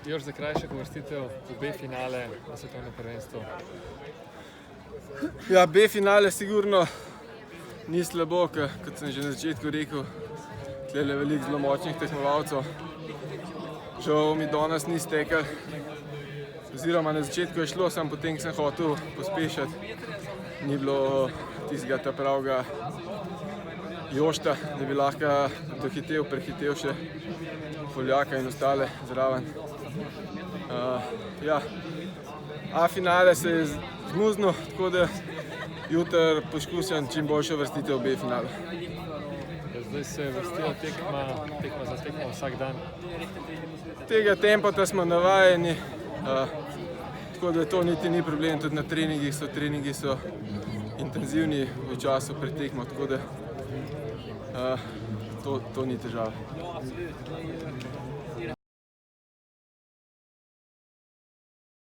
Još za krajšek uvrstitev v B-finale na svetovnem prvenstvu. Ja, B-finale sigurno ni slabo, kot sem že na začetku rekel, tukaj je veliko zelo močnih tekmovalcev. Žal mi danes ni stekel, oziroma na začetku je šlo, samo potem sem hotel pospešiti. Ni bilo tistega pravega jošta, da bi lahko prehitel še Poljaka in ostale zraven. Ja, A-finale se je zmuznil, tako da jutri poskušam čim boljšo vrstitev v B-finalu. Zdaj se je vrstila tekma za tekmo vsak dan. Tega tempota smo navajeni, tako da to niti ni problem, tudi na treningi so intenzivni v času pred tekmo, tako da to ni težava.